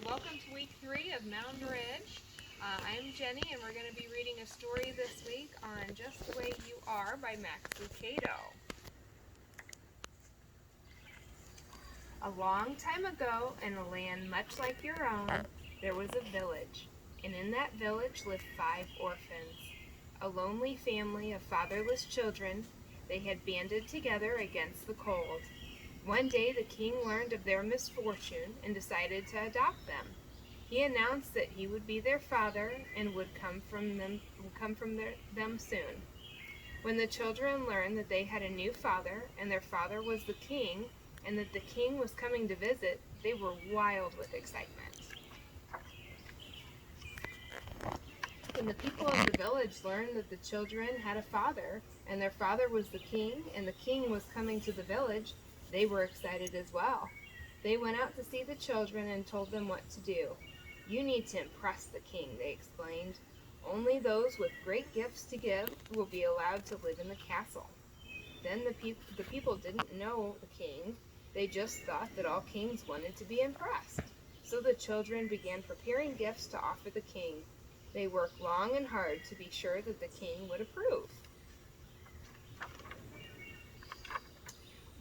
Welcome to week 3 of Mound Ridge. I'm Jenny, and we're going to be reading a story this week on Just the Way You Are by Max Lucado. A long time ago, in a land much like your own, there was a village, and in that village lived 5 orphans. A lonely family of fatherless children. They had banded together against the cold. One day the king learned of their misfortune and decided to adopt them. He announced that he would be their father and would come from them soon. When the children learned that they had a new father and their father was the king and that the king was coming to visit, they were wild with excitement. When the people of the village learned that the children had a father and their father was the king and the king was coming to the village, they were excited as well. They went out to see the children and told them what to do. You need to impress the king, they explained. Only those with great gifts to give will be allowed to live in the castle. Then the people didn't know the king. They just thought that all kings wanted to be impressed. So the children began preparing gifts to offer the king. They worked long and hard to be sure that the king would approve.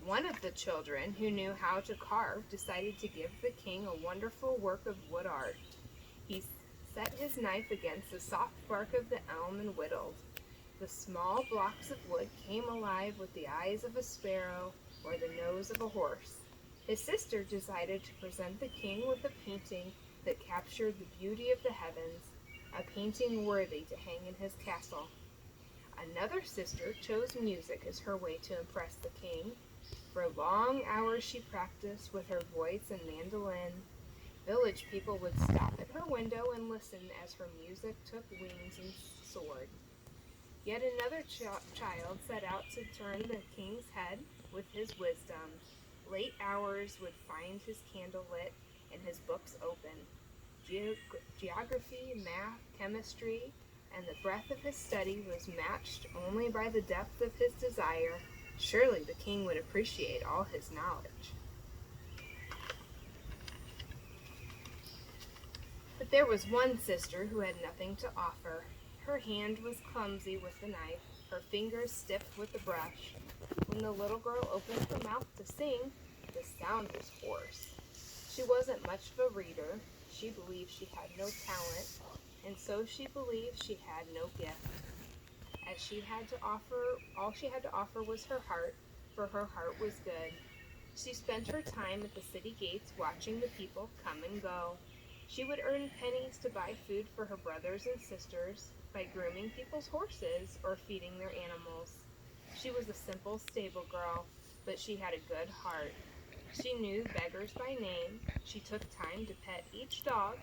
One of the children, who knew how to carve, decided to give the king a wonderful work of wood art. He set his knife against the soft bark of the elm and whittled. The small blocks of wood came alive with the eyes of a sparrow or the nose of a horse. His sister decided to present the king with a painting that captured the beauty of the heavens, a painting worthy to hang in his castle. Another sister chose music as her way to impress the king. For long hours she practiced with her voice and mandolin. Village people would stop at her window and listen as her music took wings and soared. Yet another child set out to turn the king's head with his wisdom. Late hours would find his candle lit and his books open. Geography, math, chemistry, and the breadth of his study was matched only by the depth of his desire. Surely the king would appreciate all his knowledge. But there was one sister who had nothing to offer. Her hand was clumsy with the knife, her fingers stiff with the brush. When the little girl opened her mouth to sing, the sound was hoarse. She wasn't much of a reader. She believed she had no talent, and so she believed she had no gift. All she had to offer was her heart, for her heart was good. She spent her time at the city gates watching the people come and go. She would earn pennies to buy food for her brothers and sisters by grooming people's horses or feeding their animals. She was a simple stable girl, but she had a good heart. She knew beggars by name. She took time to pet each dog.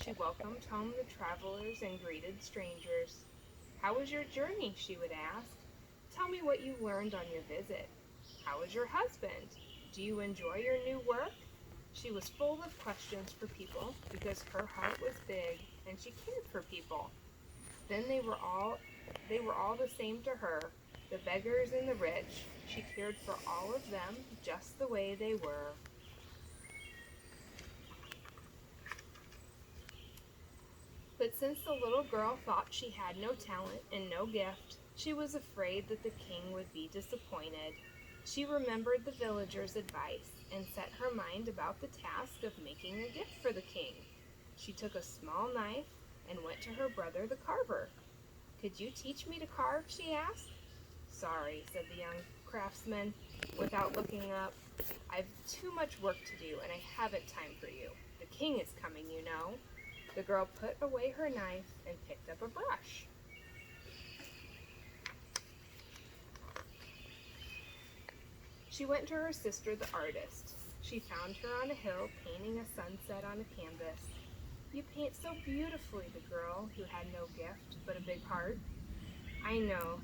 She welcomed home the travelers and greeted strangers. How was your journey? She would ask. Tell me what you learned on your visit. How is your husband? Do you enjoy your new work? She was full of questions for people because her heart was big and she cared for people. Then they were all the same to her, the beggars and the rich. She cared for all of them just the way they were. But since the little girl thought she had no talent and no gift, she was afraid that the king would be disappointed. She remembered the villagers' advice and set her mind about the task of making a gift for the king. She took a small knife and went to her brother the carver. Could you teach me to carve? She asked. Sorry, said the young craftsman, without looking up. I've too much work to do and I haven't time for you. The king is coming, you know. The girl put away her knife and picked up a brush. She went to her sister, the artist. She found her on a hill painting a sunset on a canvas. You paint so beautifully, the girl, who had no gift but a big heart. I know,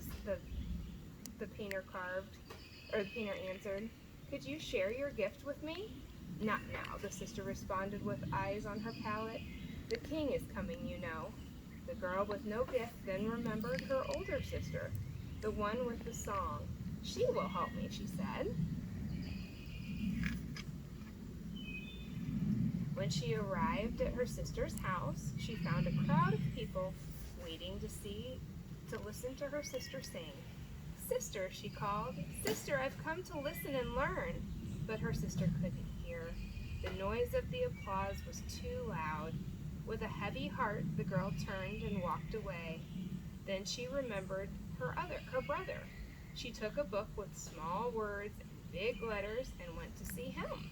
the painter answered. Could you share your gift with me? Not now, the sister responded with eyes on her palette. The king is coming, you know. The girl with no gift then remembered her older sister, the one with the song. She will help me, she said. When she arrived at her sister's house, she found a crowd of people waiting to listen to her sister sing. Sister, she called. Sister, I've come to listen and learn. But her sister couldn't hear. The noise of the applause was too loud. With a heavy heart, the girl turned and walked away. Then she remembered her brother. She took a book with small words and big letters and went to see him.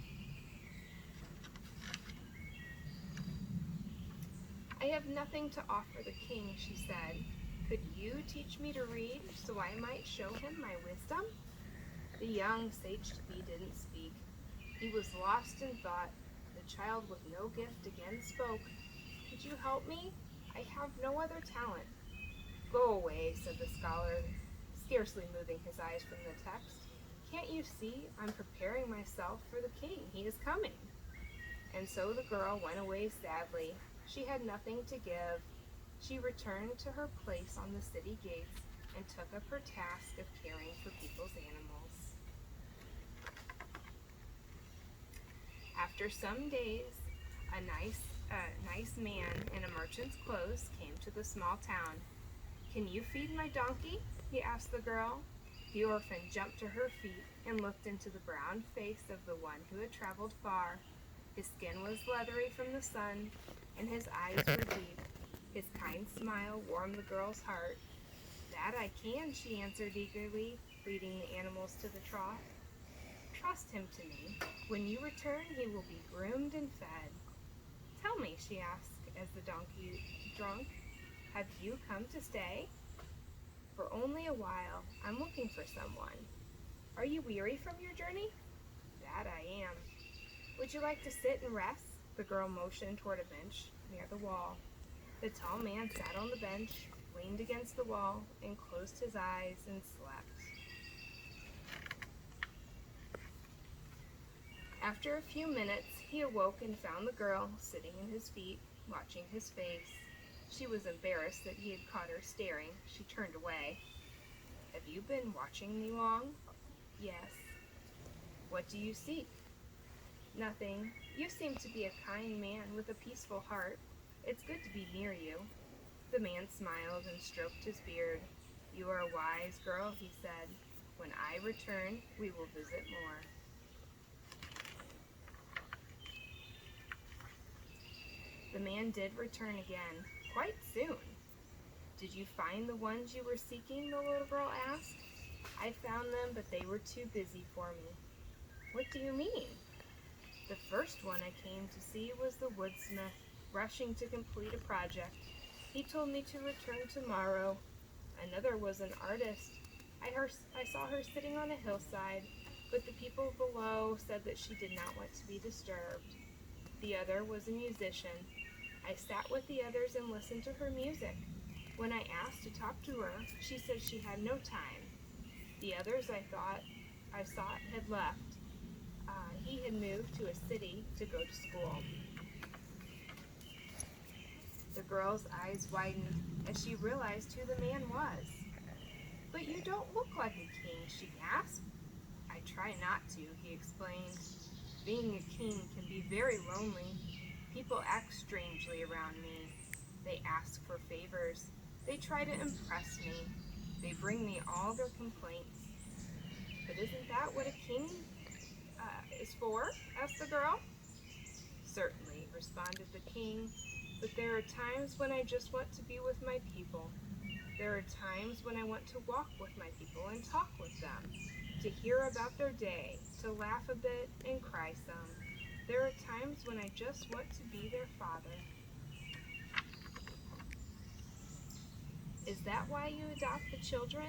I have nothing to offer the king, she said. Could you teach me to read so I might show him my wisdom? The young sage-to-be didn't speak. He was lost in thought. The child with no gift again spoke. Could you help me? I have no other talent. Go away, said the scholar, scarcely moving his eyes from the text. Can't you see I'm preparing myself for the king? He is coming. And so the girl went away sadly. She had nothing to give. She returned to her place on the city gates and took up her task of caring for people's animals. After some days, a nice man in a merchant's clothes came to the small town. Can you feed my donkey? He asked the girl. The orphan jumped to her feet and looked into the brown face of the one who had traveled far. His skin was leathery from the sun, and his eyes were deep. His kind smile warmed the girl's heart. That I can, she answered eagerly, leading the animals to the trough. Trust him to me. When you return, he will be groomed and fed. Tell me, she asked as the donkey drunk, have you come to stay? For only a while. I'm looking for someone. Are you weary from your journey? That I am. Would you like to sit and rest? The girl motioned toward a bench near the wall. The tall man sat on the bench, leaned against the wall, and closed his eyes and slept. After a few minutes, he awoke and found the girl sitting at his feet, watching his face. She was embarrassed that he had caught her staring. She turned away. Have you been watching me long? Yes. What do you seek? Nothing. You seem to be a kind man with a peaceful heart. It's good to be near you. The man smiled and stroked his beard. You are a wise girl, he said. When I return, we will visit more. The man did return again, quite soon. Did you find the ones you were seeking? The little girl asked. I found them, but they were too busy for me. What do you mean? The first one I came to see was the woodsmith, rushing to complete a project. He told me to return tomorrow. Another was an artist. I saw her sitting on a hillside, but the people below said that she did not want to be disturbed. The other was a musician. I sat with the others and listened to her music. When I asked to talk to her, she said she had no time. The others I saw had left. He had moved to a city to go to school. The girl's eyes widened as she realized who the man was. But you don't look like a king, she gasped. I try not to, he explained. Being a king can be very lonely. People act strangely around me. They ask for favors. They try to impress me. They bring me all their complaints. But isn't that what a king is for? Asked the girl. Certainly, responded the king. But there are times when I just want to be with my people. There are times when I want to walk with my people and talk with them, to hear about their day, to laugh a bit and cry some. There are times when I just want to be their father. Is that why you adopt the children?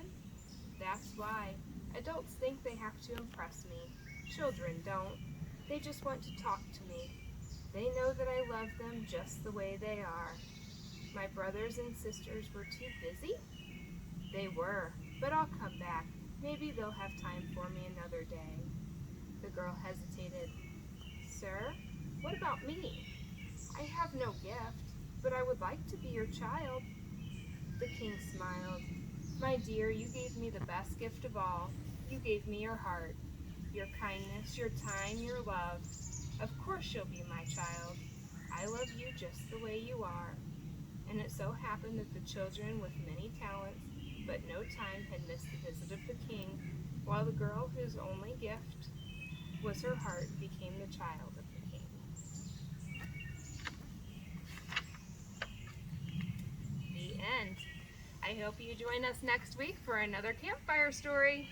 That's why. Adults think they have to impress me. Children don't. They just want to talk to me. They know that I love them just the way they are. My brothers and sisters were too busy? They were, but I'll come back. Maybe they'll have time for me another day. The girl hesitated. Sir, what about me? I have no gift, but I would like to be your child. The king smiled. My dear, you gave me the best gift of all. You gave me your heart, your kindness, your time, your love. Of course you'll be my child. I love you just the way you are." And it so happened that the children with many talents, but no time, had missed the visit of the king, while the girl whose only gift was her heart became the child of the king. The end. I hope you join us next week for another campfire story.